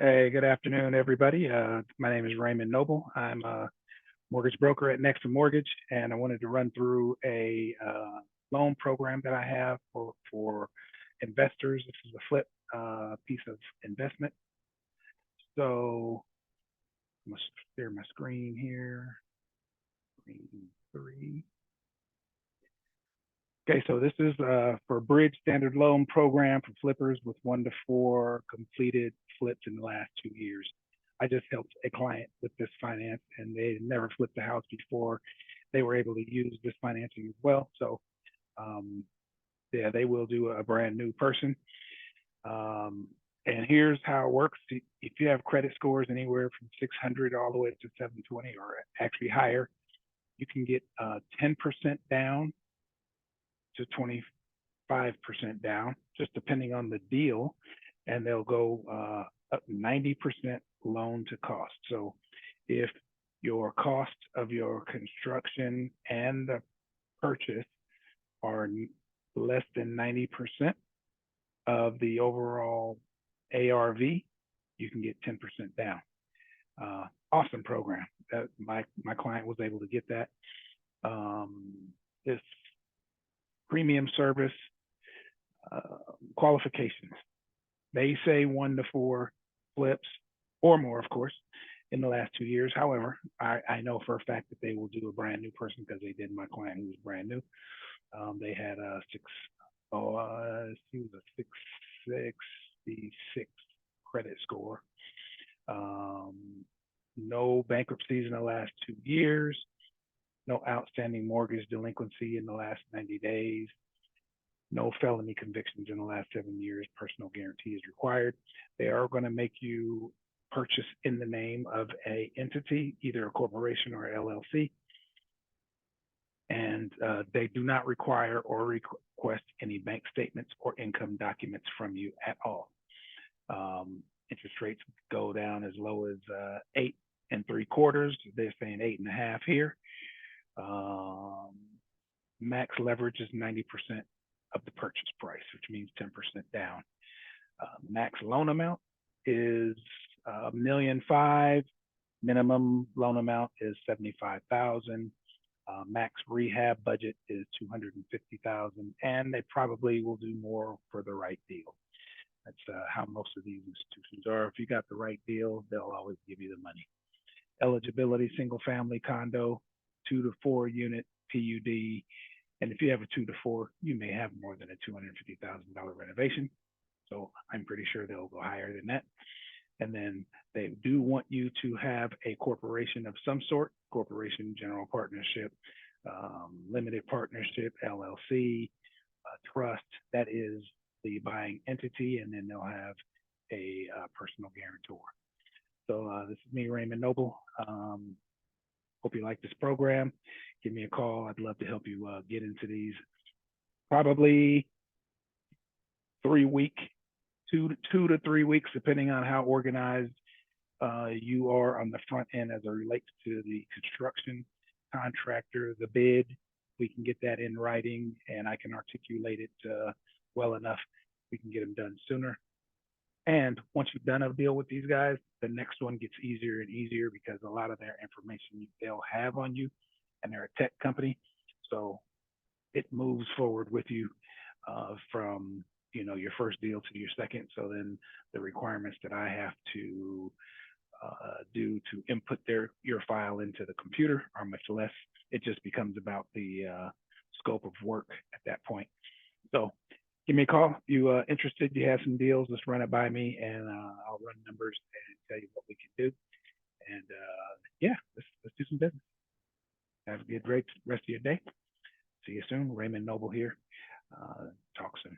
Hey, good afternoon, everybody. My name is Raymond Noble. I'm a mortgage broker at Next Mortgage, and I wanted to run through a loan program that I have for investors. This is a flip piece of investment. So I'm gonna share my screen here. Screen 3. Okay, so this is for Bridge Standard Loan Program for flippers with 1 to 4 completed flips in the last 2 years. I just helped a client with this finance, and they never flipped a house before. They were able to use this financing as well. So, yeah, they will do a brand new person. And here's how it works. If you have credit scores anywhere from 600 all the way to 720 or actually higher, you can get 10% down to 25% down, just depending on the deal, and they'll go up 90% loan to cost. So if your cost of your construction and the purchase are less than 90% of the overall ARV, you can get 10% down. Awesome program. That my client was able to get that. This premium service qualifications. They say 1 to 4 flips or more, of course, in the last 2 years. However, I know for a fact that they will do a brand new person because they did my client who was brand new. They had she was a 666 credit score. No bankruptcies in the last 2 years. No outstanding mortgage delinquency in the last 90 days. No felony convictions in the last 7 years. Personal guarantee is required. They are going to make you purchase in the name of a entity, either a corporation or LLC. And they do not require or request any bank statements or income documents from you at all. Interest rates go down as low as 8 3/4. They're saying 8.5 here. Max leverage is 90% of the purchase price, which means 10% down. Max loan amount is $1.5 million. Minimum loan amount is $75,000. Max rehab budget is $250,000, and they probably will do more for the right deal. That's how most of these institutions are. If you got the right deal, they'll always give you the money. Eligibility: single family condo, 2 to 4 unit PUD. And if you have a 2 to 4, you may have more than a $250,000 renovation. So I'm pretty sure they'll go higher than that. And then they do want you to have a corporation of some sort: corporation, general partnership, limited partnership, LLC, trust. That is the buying entity, and then they'll have a personal guarantor. So this is me, Raymond Noble. Hope you like this program. Give me a call. I'd love to help you get into these. Probably 3 weeks, 2 to 3 weeks, depending on how organized you are on the front end as it relates to the construction contractor, the bid. We can get that in writing, and I can articulate it well enough. We can get them done sooner. And once you've done a deal with these guys, the next one gets easier and easier because a lot of their information they'll have on you, and they're a tech company. So it moves forward with you from your first deal to your second. So then the requirements that I have to do to input your file into the computer are much less. It just becomes about the scope of work at that point. So give me a call. If you interested, you have some deals, just run it by me, and I'll run numbers and tell you what we can do. And yeah, let's do some business. Have a good rest of your day. See you soon. Raymond Noble here. Talk soon.